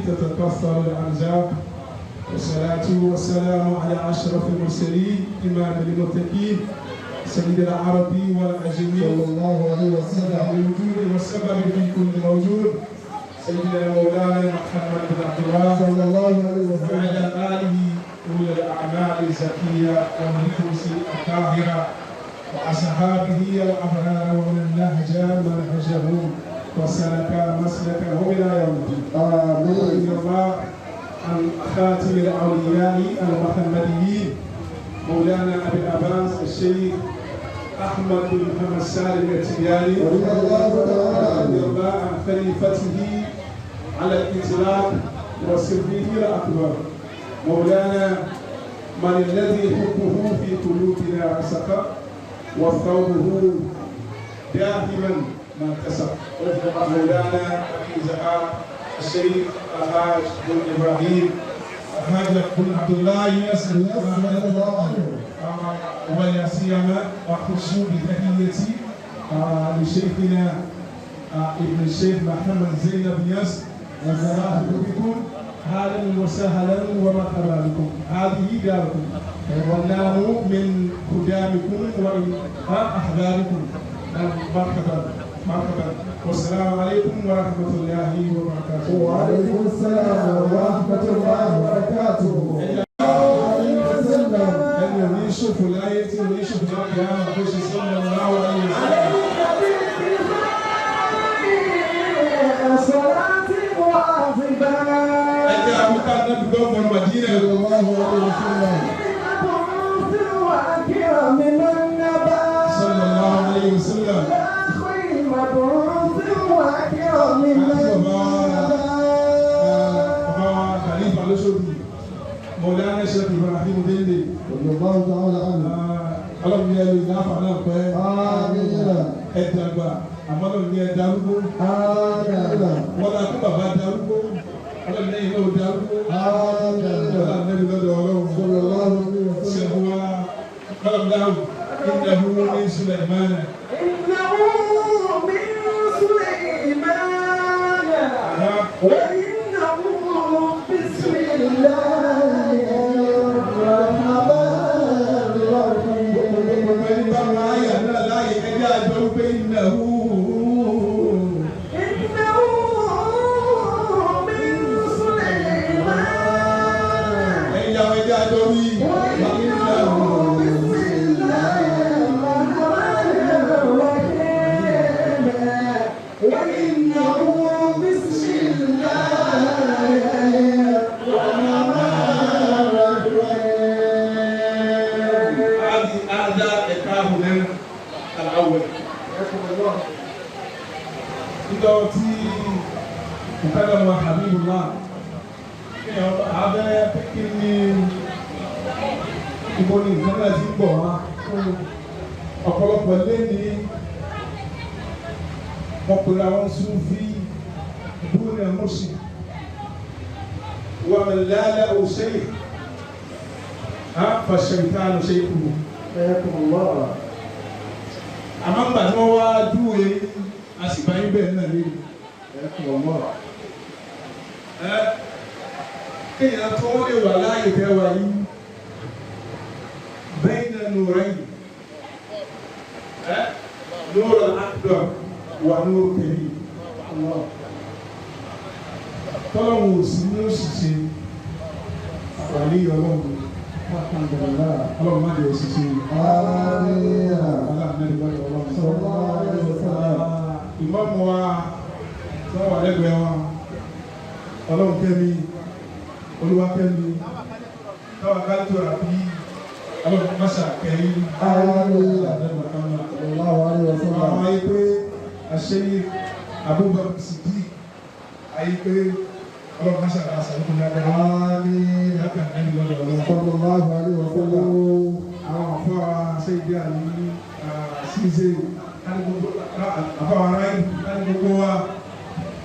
تتكثر الأنجاب، والصلاة والسلام على أشرف المرسلين إمام المتقين سيد العرب والعجمي صلى الله عليه وسلم الوجود والسبب في كل موجود سيدنا مولانا محمد بن عبد الله صلى الله عليه وسلم وعلى آله أولي الأعمال الزكية والنفوس الطاهرة وأصحابه الأبرار ومن نهج منهجهم وسلك مسلكه إلى يوم الدين. آمين. الله عن خاتم الأولياء المحمديين مولانا أبي العباس الشيخ أحمد بن محمد سالم التجاري رضي الله تعالى رضي عنه. الله عن خليفته على الإطلاق وسره الأكبر مولانا من الذي حبه في قلوبنا سقى وثوبه دائما ما كسب مولانا أبي زهار الشيخ الحاج بن إبراهيم الحاج بن عبد الله ياسر رضي الله عنه. ولا سيما أخص بتحيتي لشيخنا ابن الشيخ محمد زينب ياس وزراعة بكم أهلا وسهلا ومرحبا بكم. هذه داركم والنام من خدامكم وإن أحبابكم. مرحبا مرحبا والسلام عليكم ورحمة الله وبركاته. وعليكم السلام ورحمة الله وبركاته. أن يشوف الآية ويشوف القيامة خش صلى الله عليه وسلم. أنت أبو كان نبي قوم المدينة صلى الله عليه وسلم. صلى الله عليه وسلم. خليفة لشوفي مولانا الشيخ إبراهيم ديندي رضي الله تعالى عنه. ọlọ́run ní ẹlò ìdáfà náà pẹ́ ẹ̀dàgbà àmọ́ ọlọ́run ní ẹ̀dàrúgbó wọ́n dá kó bàbá darúgbó ọlọ́run ní ìlú darúgbó ọlọ́run ní ìlú lọ́dọ̀ ọlọ́run ṣẹ́gun wa ọlọ́run dáhùn ìdáhùn ní Sulaimana. Mukadam Habibullah abẹ́ kí ni ibo ni nǹkan náà ti gbọ̀ wá ọ̀pọ̀lọpọ̀ lé ní wọ́n pèrè àwọn Sufi dúró mọ́sí wà mẹ́lẹ́lẹ́ òṣèlú fàṣẹ̀ntánù ṣe kúrò àmọ́ nígbà tí wọ́n wá dúró àsìbáyé bẹ́ẹ̀ náà lé kéèyàn tó lè wà láàyè fẹ́ wà yìí bayna nurayn nur al-akbar wà nur karim tọ́lọ́wọ́ òsì ní òṣìṣẹ́ wàlí ọlọ́run ọlọ́run má jẹ́ òṣìṣẹ́ ìmọ̀mù wa tí wọ́n wà lẹ́gbẹ̀ẹ́ wọn ọlọ́run kẹ́mi olúwakẹ́mi káwá káàtó àbí ọlọ́run máṣá kẹ́yìn àwọn ayé pé àṣeyí Abubakar Siddiq ayé pé ọlọ́run máṣá àṣà ló kún yàgbẹ́ yàgbẹ́ ẹni lọ́dọ̀ ọlọ́run àwọn afọ́ àṣeyí àní ṣíṣe afọ́ aráyé láti gbogbo wa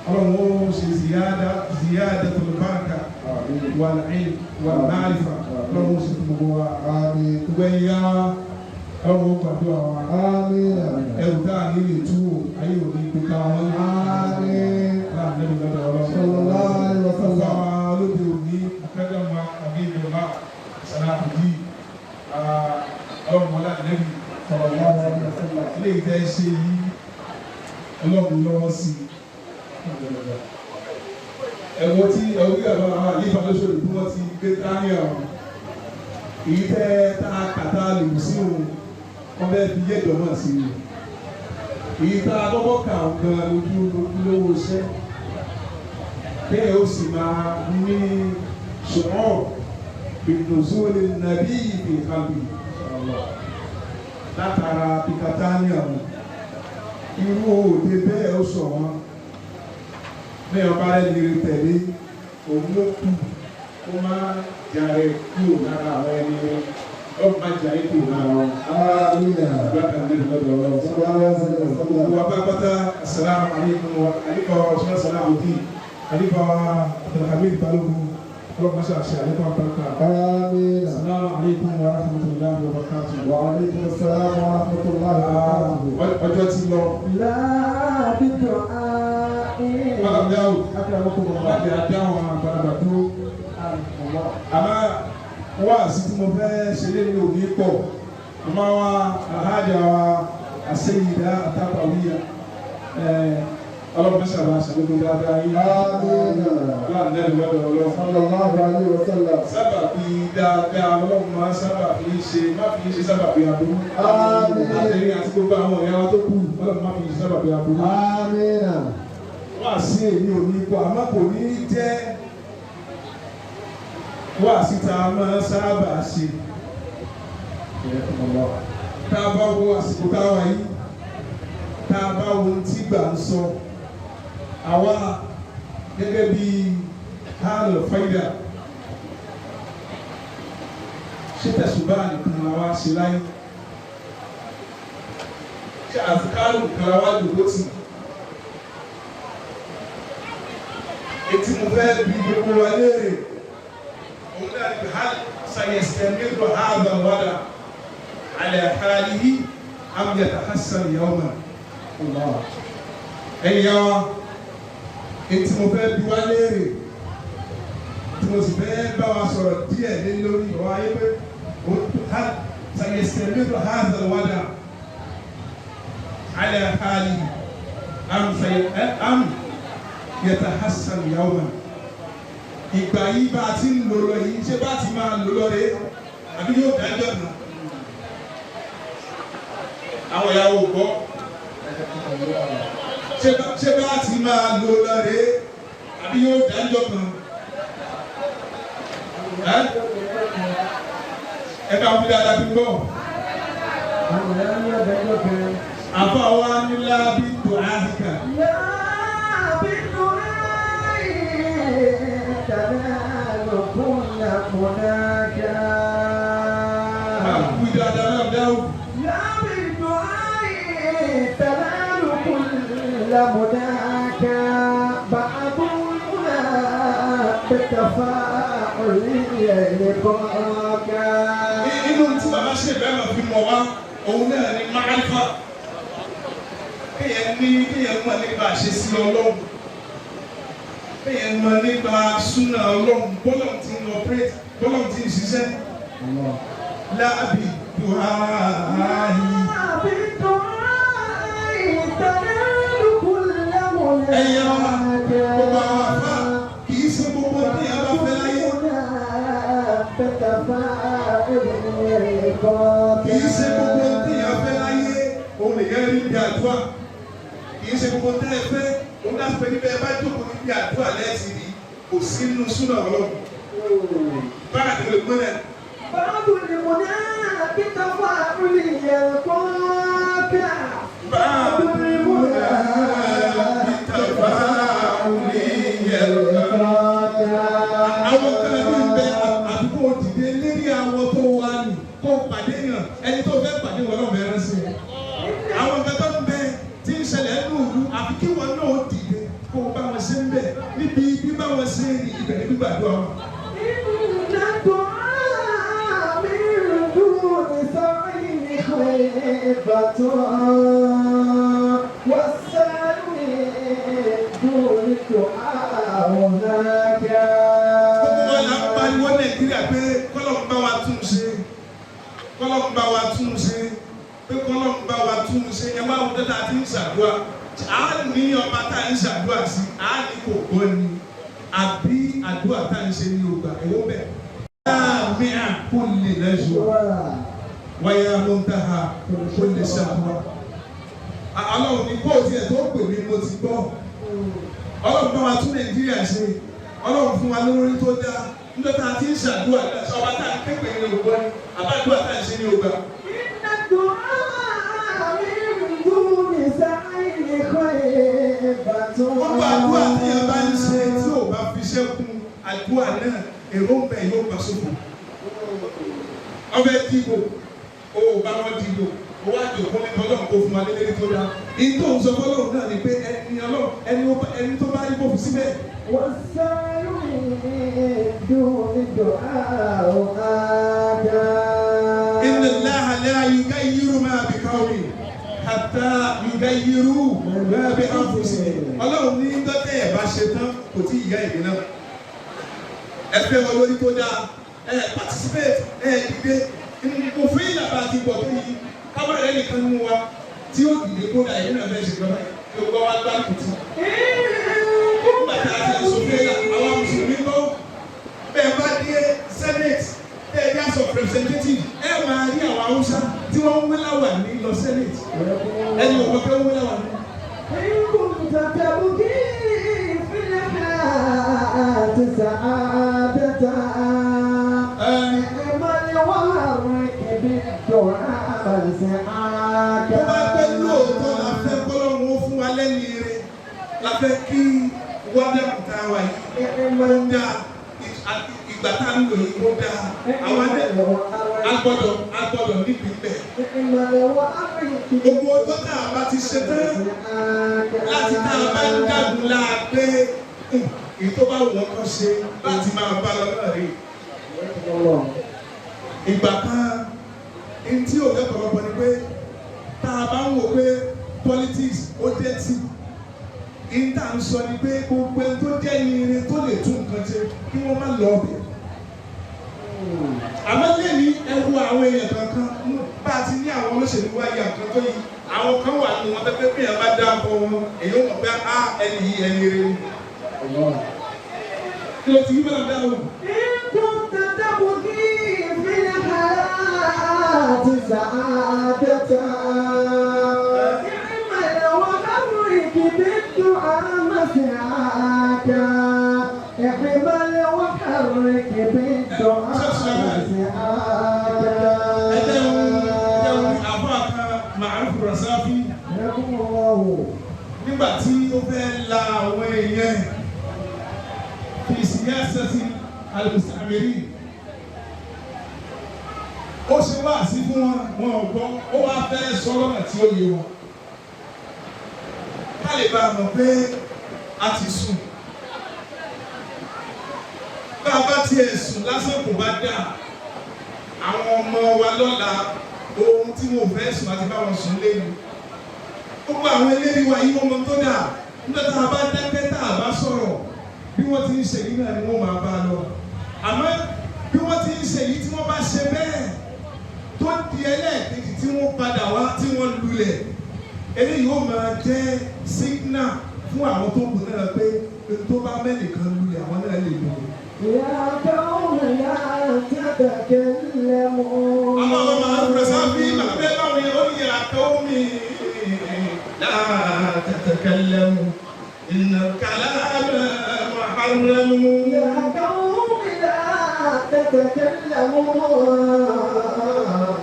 ọlọ́run ó ṣe ziyada tó lè báraka wal-ilm wal-ma'rifa ọlọ́run ó ṣe fún gbogbo wa gbogbo ẹ̀yà ọlọ́run ó gbàdúrà wa ẹrù tá a nílé tú ayé òní gbogbo àwọn láàrin lọ́dọ̀ ọlọ́run. وسلم. olóde òní akadama abiyinlá sanakundi ọlọ́run ọlọ́dúnrún صلى الله عليه وسلم. ilé ìtẹ́ ṣe yìí ọlọ́run lọ́wọ́ sí ẹ̀wọ̀n tí ẹ̀wọ̀n àbá àlífà lóṣòlù tí wọ́n ti gbé dání ọ̀hún èyí tẹ́ tá a kàtà lè wù sí òun wọ́n bẹ́ẹ̀ fi yé ìjọba sí i èyí tá a kọ́kọ́ kà ń gan lówó iṣẹ́ bẹ́ẹ̀ ó sì máa ní ṣùgbọ́n ìdòzúwèlé nàbí ìfìkàbí látara pikatania wọn irú òde bẹ́ẹ̀ ó sọ wọn bẹ́ẹ̀ ọba rẹ̀ lè tẹ̀lé òun ló kù kó má jàre kúrò lára àwọn ẹni ọba má jàre kúrò lára wọn. آمين. Bákan náà lọ́dọ̀ ọlọ́run. صلى الله عليه وسلم. Wa pátápátá asalaamu aleykum wa alifa wa sọ́nà salaamu di alifa wa Abdulhamid Balogun ọlọ́run máa ṣe àṣẹ àlékún àpáńkà. آمين. Asalaamu aleykum wa rahmatulahi wa barakatuh. وعليكم السلام ورحمة الله وبركاته. Ọjọ́ ti lọ. لا بدعاء. Bákan náà o. أكرمكم الله. Láti adé àwọn àgbàlagbà tó. Àmọ́ wá sí tí mo fẹ́ ṣe lé ní òní pọ̀. Àmọ́ wa àhájà wa àṣeyìdá àtàkàwíyà. Ọlọ́run sábà ṣàlùkù dáadáa yín. آمين. Láàrin lẹ́nu lọ́dọ̀ ọlọ́run. صلى الله عليه وسلم. Sábà fi dáadáa ọlọ́run máa sábà fi ṣe má fi ṣe sábà fi aburú. Àmín. Àtẹ̀yìn àti gbogbo àwọn ọ̀yà wa tó kù ọlọ́run má fi ṣe sábà fi aburú. آمين. Wá sí èmi ò ní kọ́ àmọ́ kò ní jẹ́ wá síta máa sábà ṣe. Tá a bá wo àsìkò táwa yìí, tá a bá wo ohun tí gbà ń sọ, àwa gẹ́gẹ́ bí hálò fáìdà ṣé tẹ̀sùbá nìkan la wá ṣe láyé? Ṣé àfikárò nìkan la wá dòdò tì? Ètí mo fẹ́ bí gbogbo wa léèrè, òun náà ní hal sayastamiru hadha al-wada ala halihi am yatahassan yawman. Ẹ̀yin yá wa, ètí mo fẹ́ bí wa léèrè, tí mo sì fẹ́ bá wa sọ̀rọ̀ díẹ̀ lé lórí ọ̀rọ̀ ayé pé hal sayastamiru hadha al-wada ala halihi am yatahassan yawman. Ìgbà yìí bá a ti ń lò lọ yìí ṣé bá ti máa lò lọ rè àbí yóò dájọ́ nù. Àwọn ìyàwó gbọ́ ṣé bá a ti máa lò lọ rè àbí yóò dájọ́ nù. Ẹ bá wí dáadáa bí gbọ́. Àbá wa nílá bí dùn áhìkà. تنال كل مناجاة. لا بالدعاء تنال كل مناجاة. بعضنا بالتفاعل لقاك. Inú tí bàbá ṣe bẹ́ẹ̀ máa fi mọ̀ wá, òun náà ni máàlífà. Kéèyàn mọ̀ nípa àṣesí Ọlọ́run. Kéèyàn mọ̀ nípa súnà Ọlọ́run, bọ́lọ̀ tí ń operate, bọ́lọ̀ tí ń ṣiṣẹ́. Láàbì dùhàáhì. láàbì dùhàáhì tẹ̀lé kúlẹ̀ mọ̀lẹ́. Ẹ̀yà gbogbo àwọn àfà kì í ṣe gbogbo tí a bá fẹ́ láyé. Kì í ṣe gbogbo tí a fẹ́ láyé. Òun lè yẹn rí bí àdúrà. Kì í ṣe gbogbo tí ẹ fẹ́. Òun náà fẹ́ níbẹ̀ bá jókòó níbi àdúrà lẹ́sìn ni kò sí nínú súnà Ọlọ́run. Báyà tó lè gbọ́dọ̀. Báwo ni mo ní kíkọ́ fún àrùlé yẹn kọ́ ká? Báwo ni mo ní kíkọ́ fún àrùlé yẹn kọ́ ká? Àwọn kan ní bẹ àdúgbò dìde lérí àwọn tó wà ní kó pàdé yàn ẹni tó fẹ́ pàdé wọn náà bẹ̀rẹ̀ sí i. Àwọn kan tó ń bẹ tí ń ṣẹlẹ̀ nínú ìlú àfi kí wọn náà dìde kó bá wọn ṣe ń bẹ̀ níbi bí bá wọn ṣe ń rìn ibẹ̀ ní gbígbàdúrà wọn. والسلم دون الدعاء هناك kọ́lọ́n bá wa tún ṣe pé kọ́lọ́n bá wa tún ṣe ẹ máa wọ́n tẹ́tà tí ń ṣàdúrà á ní ọba tá ń ṣàdúrà sí á ní kò gbọ́ ni àbí àdúrà tá ń ṣe ní ògbà ẹ̀wọ́ bẹ̀. Láàmì àkó lè lẹ́sùn wáyà ló ń dáhà kó lè ṣàdúrà. Ọlọ́run ní kóòtù ẹ̀ tó pè mí mo ti gbọ́. Ọlọ́run bá wa tún Nàìjíríà ṣe. Ọlọ́run fún wa lórí tó dáa. Nígbà tá a ti ń ṣàdúrà ọba tá a képe ní ògbà ni àbádúrà tá a ṣe ní ògbà. Gbogbo àdúrà tí a bá ń ṣe tí ò bá fi ṣẹ́kùn àdúrà náà èrò ń bẹ yóò gbà sóko. Ọbẹ̀ dìbò, o ò bá wọn dìbò, o wá jòkó ní ọlọ́run kó fún wa lélẹ́rí tó dáa. Ìtò ń sọ fọlọ́run náà ni pé ẹni tó bá rí bò fún síbẹ̀. Wọ́n sáré dùn ní dùn àdá. Inna Allaha la yughayyiru ma bi qawmin hatta yughayyiru ma bi anfusihim. Ọlọ́run ní dọ́tẹ́ ẹ̀ bá ṣe tán kò tí ì yá ìdí náà. Ẹ fẹ́ wọn lórí tó dáa, participate, dìde. Kò fún ìlànà àti ìbọ̀ tó yí. Kábàá rẹ̀ nìkan mú wa tí ó dìde kó dà yìí náà fẹ́ ṣe gbọ́dọ̀ yóò gbọ́ wá gbá kùtù. Nígbà tí a ti ń sọfẹ́ là, àwọn mùsùlùmí kọ́ bẹ́ẹ̀ bá dé Senate, bẹ́ẹ̀ House of Representatives, ẹ máa rí àwọn Haúsá tí wọ́n ń wéláwà ní lọ Senate. Ẹni ò kọ́kẹ́ ń wéláwà ní. Tó bá pẹ́ lóòótọ́ la fẹ́ kọ́lọ́run ó fún wa lẹ́nu ire la fẹ́ kí wọ́dà kùtà wà yìí ó dá ìgbà tá a ń lò yìí ó dá àwọn agbọ́dọ̀ níbi bẹ́ẹ̀. Gbogbo ọjọ́ tá a bá ti ṣe tán láti tá a bá ń dàgùn láàgbé ètò bá wọ́n kọ́ ṣe láti máa bá lọ náà rí. Ìgbà kan ntí ò lẹ́kọ̀ọ́ lọ́pọ̀ ni pé tá a bá ń wò pé politics ó jẹ́ tí ìta ń sọ ni pé gbogbo ẹni tó jẹ́ irin tó lè tún nǹkan ṣe kí wọ́n má lọ ọbẹ̀. Àmọ́ lẹ́ni ẹ wo àwọn èèyàn kankan bá a ti ní àwọn olóṣèlú wáyé àkàn tó yìí àwọn kan wà nínú wọn pẹ́pẹ́ pé ẹ bá dá ọkọ wọn èyí ó mọ̀ pé á ẹni yìí ẹni rere ni. Kí ló ti yí bẹ́ẹ̀ dáhùn? سعادتا اعمل وحرك بالدعاء مسعاكا اعمل وحرك بالدعاء مسعاكا Ma'ruf Rasafi nígbà tí ó fẹ́ la àwọn èèyàn fi siyasati al-musta'mirin ó ṣe wá sí fún wọn ò gbọ́ ó wá fẹ́ sọ lọ́nà tí ó yé wọn ká lè bá a mọ̀ pé a ti sùn bá a bá tiẹ̀ sùn lásán kò bá dà àwọn ọmọ wa lọ́la ohun tí mo fẹ́ sùn àti bá wọn sùn lẹ́nu gbogbo àwọn eléyìí wa yìí ọmọ tó dà nígbà tá a bá dákẹ́ tá a bá sọ̀rọ̀ bí wọ́n ti ń ṣe yìí náà ni wọ́n máa bá a lọ àmọ́ bí wọ́n ti ń ṣe yìí tí wọ́n bá ṣe bẹ́ẹ̀ tó di ẹlẹ́ẹ̀kejì tí wọ́n padà wá tí wọ́n lulẹ̀ eléyìí ó máa jẹ́ signal fún àwọn tó kù náà pé tó bá mẹ́nìkan lulẹ̀ àwọn náà lè lò. يا قوم لا تتكلموا. أما Ma'ruf Rasafi màá bẹ́ẹ̀ báwọn yẹn ó ní يا قوم لا تتكلموا إن الكلام محرم. يا قوم لا تتكلموا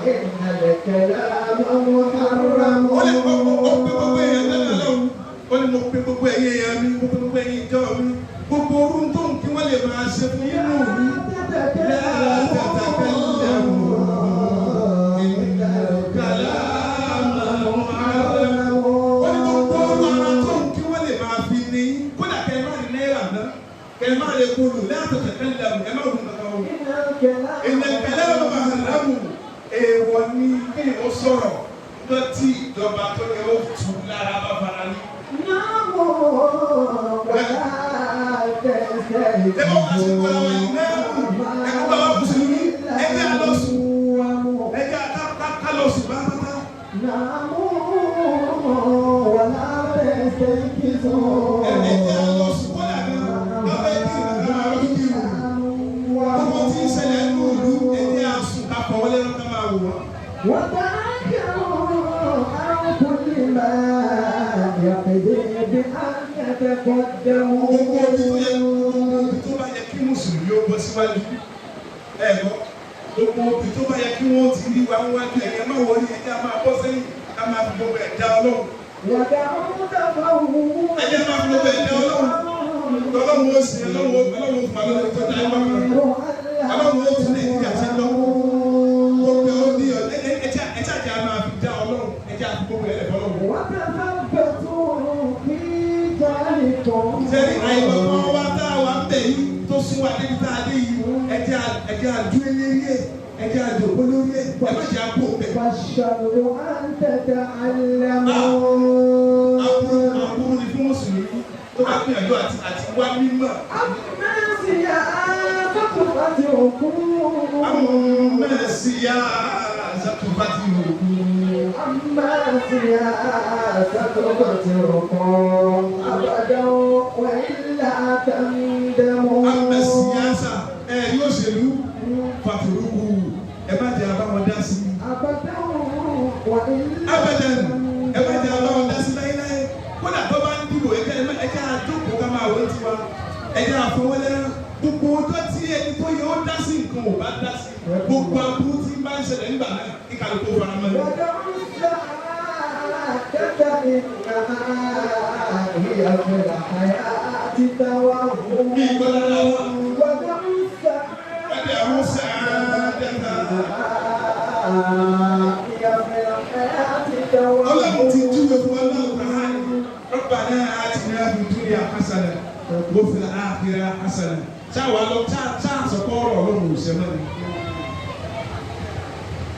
إن الكلام محرم. Ó ní mo pe gbogbo ẹ̀yin èèyàn mi gbogbo ẹ̀yin ìjọ mi gbogbo orun tó ń kí wọ́n lè máa ṣe fún yín nù mí. يقولوا لا تتكلموا كما هم تقولون إن الكلام محرم èèwọ̀ ni kí o sọ̀rọ̀ lọ́tí ìjọba tó yẹ ó tù lára bá fara ní. Náàmù wàlá tẹ̀sẹ̀ ìdílé. Ṣé wọ́n máa ṣe wọ́n àwọn ìnáwó ẹ̀kọ́ bá wà mùsùlùmí ẹgbẹ́ àlọ́sùn ẹgbẹ́ àtà ẹ̀jẹ̀ lọ sùkúl àná lọ́wọ́ ẹ̀dí ìrìnàjò àrùn kí wò. Gbogbo tí ń ṣẹlẹ̀ ní ìlú ẹ̀jẹ̀ àsùn kápọ̀ wọlé lọ́kàn máa wò wọ́n. Gbogbo ibi tó bá yẹ kí Mùsùlùmí ó bọ́ síwájú ẹ̀gbọ́n. Gbogbo ibi tó bá yẹ kí wọ́n ti rí wa wájú ẹ̀yẹ máa wọlé ẹ̀jẹ̀ máa bọ́ sẹ́yìn ká máa fi gbogbo ẹ̀dá Ọlọ́run. Ẹ̀jẹ̀ máa fi gbogbo ẹ̀dá Ọlọ́run. Ọlọ́run ó sì Ọlọ́run fún Ọlọ́run tó dá ẹgbẹ́ kan. Ọlọ́run ó tún lè di àṣẹ lọ́wọ́. Gbogbo ó ní ẹ̀jẹ̀ àjẹ́ máa fi dá Ọlọ́run ẹ̀jẹ̀ àti gbogbo ẹ̀lẹ́ fọlọ́run. Sẹ́ni àìmọ̀kan wa tá a wà ń bẹ̀ yìí tó sún wa débi tá a dé yìí ẹ̀jẹ̀ àdúró lérí ẹ̀ ẹ̀jẹ̀ àdòkó lórí ẹ̀ ẹ̀ má jẹ́ àpò bẹ̀. Àbúrò ni fún Mùsùlùmí tó bá gbìyànjú àti wá mímọ̀. Amẹ́sìyà sátúbàtì òkú. Amẹ́sìyà sátúbàtì òkú. Amẹ́sìyà sátúbàtì òkú. Àbàdàn wẹ̀lá tẹ̀mdẹ̀mọ́. Amẹ́sìyà sà yóò ṣèlú fàtúrúkú ẹ má jẹ́ àbáwọn dá sí. Àbàdàn wẹ̀lá. Abẹ́dẹ̀n ẹ má jẹ́ àbáwọn dá sí láyéláyé. Kódà tó bá ń dìbò ẹ̀jẹ̀ àjókòó ká máa wọ́n tiwa ẹ̀jẹ̀ àfọwọ́lẹ́rán gbogbo ọjọ́ tí ẹni tó yẹ ó dá sí nǹkan ò bá dá sí gbogbo aburú tí bá ń ṣẹlẹ̀ nígbà náà kí kálukú fara mọ́ ẹ. Bí ìgbọ́dọ̀ lọ́wọ́ ẹ̀dẹ̀ àwọn sàádẹ́ta. Ọlọ́run ti júwe fún ọlọ́run Rabbana atina fid dunya hasana wa fil akhirati hasana. Sáwà lọ sọ̀kọ́ ọlọ́run òṣèlú ni.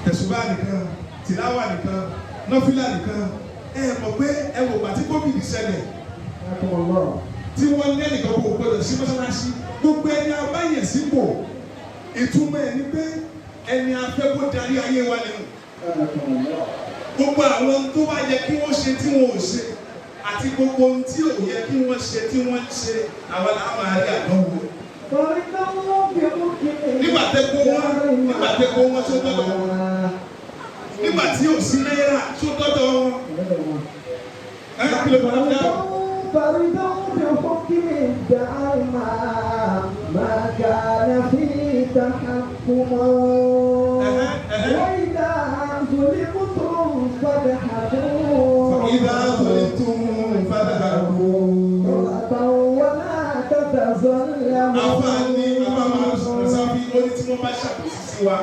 Tẹ̀sùbá nìkan, tìláwà nìkan, nọ́fílà nìkan. Ẹ mọ̀ pé ẹ wò pàtí COVID ṣẹlẹ̀. Tí wọ́n ní ẹnìkan kò gbọdọ̀ sí mọ́sálásí. Gbogbo ẹni abáyẹ̀ sípò. Ìtumọ̀ ẹ̀ ni pé ẹni afẹ́ kó darí ayé wa ni. Gbogbo àwọn tó bá yẹ kí wọ́n ṣe tí wọ́n ò ṣe àti gbogbo ohun tí ò yẹ kí wọ́n ṣe tí wọ́n ń ṣe àwọn làwọn àárí àdánwò. Nígbà tẹ́kọ̀ wọn tó dọ́dọ̀ wọn. Nígbà tí ò sí náírà tó dọ́dọ̀ wọn. Ẹ kí ló bá dá? فرضوا بحكم الدعوة ما كان فيه تحكما وإذا ظلمتم فاضحكوا فإذا ظلمتم فاضحكوا ولا تتظلموا. Àfààní àbámọ̀ sáfì lórí tí wọ́n bá ṣàkóso sí wa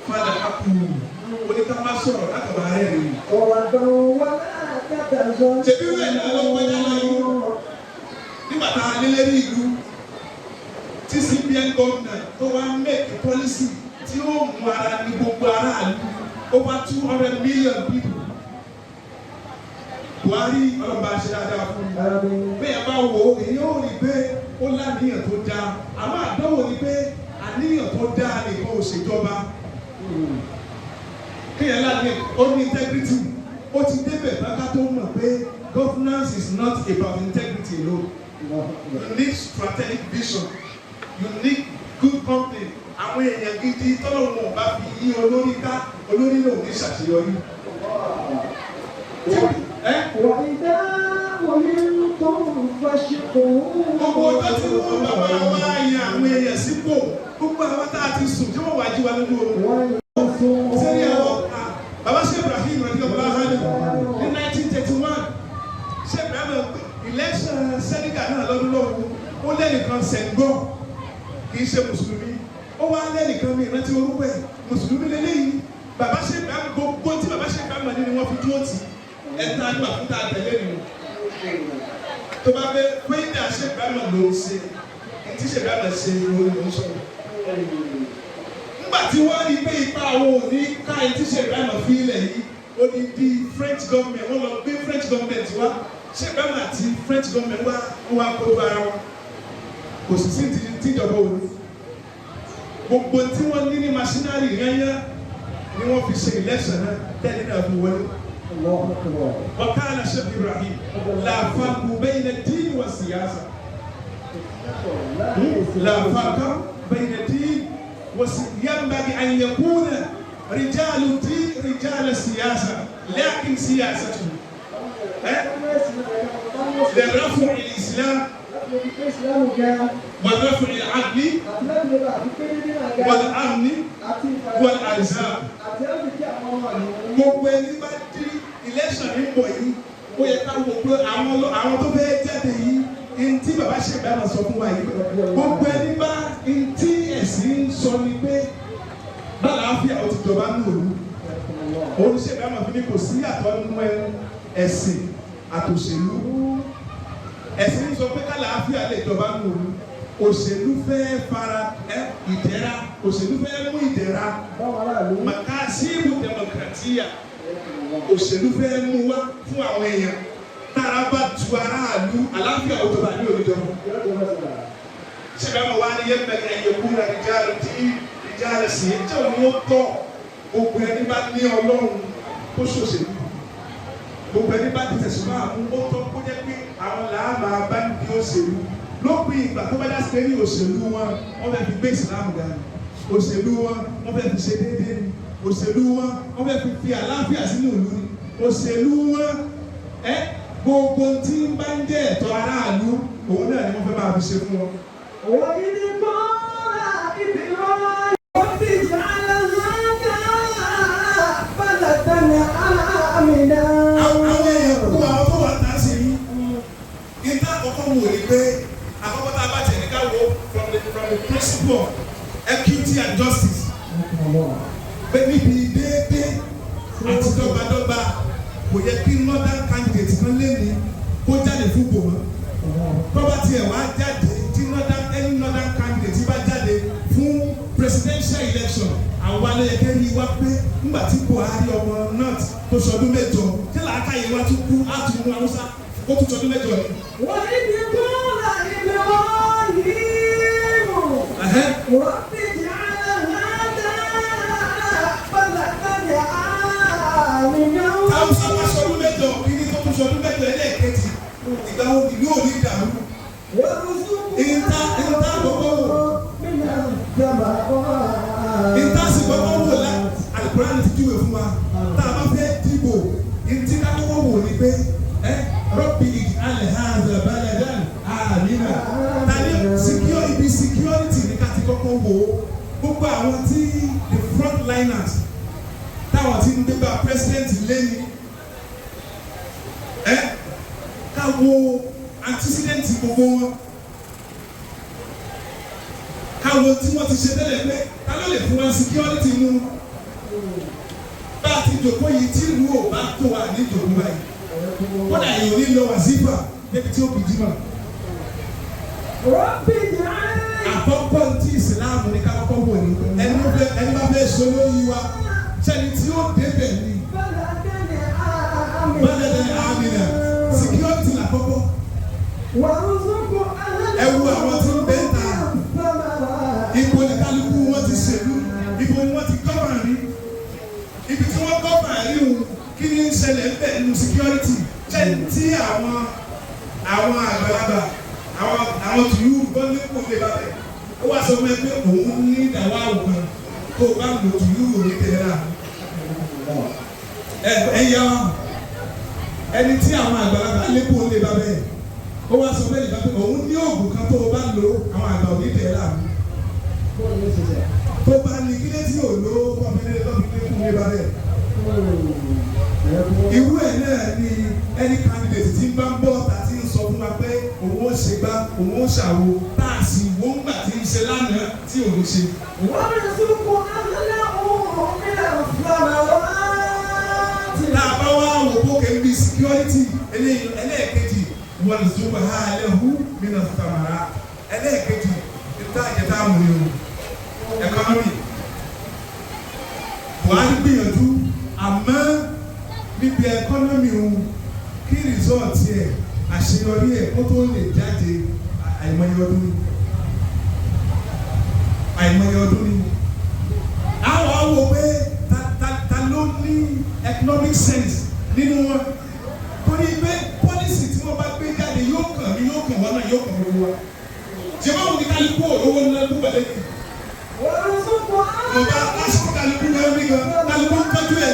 fàdà àkù oní ká má sọ̀rọ̀ látọ̀bà rẹ̀ rí. Ṣèbí rẹ̀ ní ọlọ́pàá yára yìí nígbà tá a nílé ní ìlú tí CBN gómìnà tó wá make policy tí ó mú ara ní gbogbo aráàlú over 200 million people. Buhari ọlọ́ba ṣe dáadáa fún mi. Bẹ́ẹ̀ bá wo èyí ó rí pé ó láníyàn tó dáa àmọ́ àdánwò ni pé àníyàn tó dáa nìkan ò ṣèjọba. Kéèyàn láníyàn ó ní integrity ó ti débẹ̀ báká tó mọ̀ pé governance is not about integrity alone. You need strategic vision. You need good company. Àwọn èèyàn gidi tọ́lọ́wọ́n bá fi yí olórí ká olórí náà ní ṣàṣeyọrí. وإذا ظلمتم فاشكروا. Gbogbo ọjọ́ tí wọ́n bàbá wa yan àwọn èèyàn sípò gbogbo àwọn tá a ti sùn tí wọ́n wá jí wa lójú oorun. Sẹ́ni àwọn bàbá ṣe Ibrahim Radiallahu anhu ní 1931 ṣe Ibrahim election Senegal náà lọ́dún lọ́wọ́ ó lẹ́nìkan Senghor kì í ṣe Mùsùlùmí ó wá lẹ́nìkan mi ìrántí orúkọ ẹ̀ Mùsùlùmí lélẹ́yìn bàbá ṣe Ibrahim gbogbo tí bàbá ṣe Ibrahim ní ni wọ́n fi dúró tì ẹ̀ta àgbà fún ta tẹ̀lé nìyẹn. Tó bá fẹ́ pé ìdá ṣe Ibrahim ló ń ṣe tí ṣe Ibrahim ṣe lórí ló ń sọ̀rọ̀. Nígbà tí wọ́n rí pé ipa àwọn òní ká ẹni tí ṣe Ibrahim fi ilẹ̀ yìí ó ní bí French government wọ́n lọ gbé French government wá ṣe Ibrahim àti French government wá kó ara wọn kò sì sí tíjọba òní. Gbogbo tí wọ́n ní ní machinery yányá ni wọ́n fi ṣe election náà tẹ́lẹ̀ náà fi wọlé. وقال الشيخ إبراهيم لا فرق بين الدين والسياسة. لا فرق بين الدين ينبغي أن يكون رجال الدين رجال السياسة، لكن سياسته لرفع الإسلام ورفع العدل والأمن والأرزاق. gbogbo ẹni bá di election ń bọ̀ yìí ó yẹ ká wò pé àwọn tó fẹ́ jáde yìí ntí bàbá ṣẹ̀dá náà sọ fún wa yìí gbogbo ẹni bá ntí ẹ̀sìn ń sọ ni pé bàlàáfíà ó ti jọba ní òru òun ṣẹ̀dá náà fi ní kò sí àtọ́ nínú ẹ̀sìn àtòṣèlú. ẹ̀sìn ń sọ pé kàlàáfíà lè jọba ní òru, òṣèlú fẹ́ fara ìdẹ̀ra, òṣèlú fẹ́ mú ìdẹ̀ra makasibu democratia, òṣèlú fẹ́ mú wá fún àwọn èèyàn tára bá tu aráàlú àlàáfíà òjọba ní òjọba. ṣẹ̀dá máa wá ní yẹn bẹ̀rẹ̀ ẹ̀yẹ̀kú náà ìjà rẹ̀ sí ẹjọ́ ni ó tọ́ gbogbo ẹni bá ní ọlọ́run tó ṣòṣèlú, gbogbo ẹni bá ti tẹ̀sùn máa mú ó tọ́ kó jẹ́ pé àwọn làá máa bá ní òṣèlú lópin ìgbà tó bá dá sí pé ní òṣèlú wọn wọ́n fẹ́ fi gbé ìsìlámù dání, òṣèlú wọn wọ́n fẹ́ fi ṣe déédéé ni, òṣèlú wọn wọ́n fẹ́ fi àlàáfíà sínú ìlú ni, òṣèlú wọn gbogbo tí ń bá ń jẹ́ ẹ̀tọ́ aráàlú òun náà ni wọ́n fẹ́ máa fi ṣe fún wọn. وإذ قال إبراهيم رب اجعل هذا بلدا آمنا. àwọn èèyàn kú àwọn tó wà náà sí i iná àkọ́kọ́ wò ni pé àkọ́kọ́ tá a bá tẹ̀ ní ká wo from the principle of equity and justice. pé níbi déédéé àti dọ́gbadọ́gba kò yẹ kí northern candidate kan lé ní kó jáde fún gbòmọ́. tọ́ba tiẹ̀ wá jáde tí any northern candidate bá jáde fún presidential election àwọn alẹ́yẹkẹ́ rí wá pé nígbà tí Buhari ọmọ north tó sọdún mẹ́jọ tí làákàyè wá tún kú á tún mú Haúsá ó tún sọdún mẹ́jọ ni. وإذ قال إبراهيم رب اجعل هذا بلدا آمنا. Haúsá bá sọdún mẹ́jọ kìíní tó tún sọdún mẹ́jọ ẹlẹ́ẹ̀kejì ìgbà wo ìlú ò ní dàrú. ìta àkọ́kọ́ wò ìta sì kọ́kọ́ wò lá Al-Qur'an ti júwe fún wa tá a bá fẹ́ dìbò ìtí ká kọ́kọ́ wò ní pé Rabbi ij'al hadha baladan amina. tani ibi security ní ká ti kọ́kọ́ wò ó gbogbo àwọn tí the front liners táwọn tí ń gbégbá president lẹ́ni ká wo antecedent gbogbo wọn káwọn tí wọ́n ti ṣe tẹ́lẹ̀ pé ká ló lè fún wa security mú bá a ti jòkó yìí tí ìlú ò bá tó wà ní ìjòkó báyìí kódà èèyàn ní lọ wàzífà débi tí ó bì jímọ̀. àkọ́kọ́ tí ìsìláàmù ní ká kọ́kọ́ wò ní ẹni bá fẹ́ so lórí wa sẹ́ni tí ó débẹ̀ ni bálẹ̀dẹ̀ àmìnà security làkọ́kọ́. ẹ wo àwọn tí ń bẹ́ ta ibo ní kálukú wọn ti ṣèlú ibo ni wọ́n ti gọ́bà rí ibi tí wọ́n gọ́bà rí òun kí ni ń ṣẹlẹ̀ ń bẹ̀ nínú security jẹ́ tí àwọn àgbàlagbà àwọn tùyú gbọ́nlẹ́kù lè bá bẹ̀ ó wá sọ fún ẹ pé òun ní ìdáwọ́ àwòrán tó o bá lò tùyú òní tẹ̀lé rà ẹ yá ẹni tí àwọn àgbàlagbà lẹ́kù lè bá bẹ̀ ó wá sọ fún ẹ pé òun ní oògùn kan tó o bá lò àwọn àgbà òní tẹ̀lé rà tó bá ní kílé tí yóò lò fọ́nmẹ́lẹ́ lọ́bìnrin lè bá bẹ̀. irú ẹ̀ náà ni ẹni candidate tí ń bá ń bọ̀ tàbí ń sọ fún wa pé òun ó ṣe gbá òun ó ṣàwo tá a sì wọ́n gbà tí ń ṣe lánàá tí òun ṣe. wọ́n rẹ̀ sọ́kò àlẹ́ òun nílẹ̀ fúlàmà wá. tá a bá wá wò ó kẹ́ bí security ẹlẹ́ẹ̀kejì wọ́n zùn bá a lẹ́hu nínú tamara ẹlẹ́ẹ̀kejì níta ìjẹta àmúlẹ̀ o economy Buhari gbìyànjú àmọ́ níbi economy o kí result yẹ àṣeyọrí ẹ kó tó lè jáde àìmọye ọdún ni àwọn awo pé ta ló ní economic sense nínú wọn torí pé pọ́lísì tí wọ́n bá gbé jáde yóò kàn mí yóò kàn wọ́n náà yóò kàn gbogbo wa ṣé báwo ni kálukú owó ńlá ló wà lẹ́yìn. ọba lásìkò kálukú náà ń bí gan kálukú ń tọ́jú ẹ̀.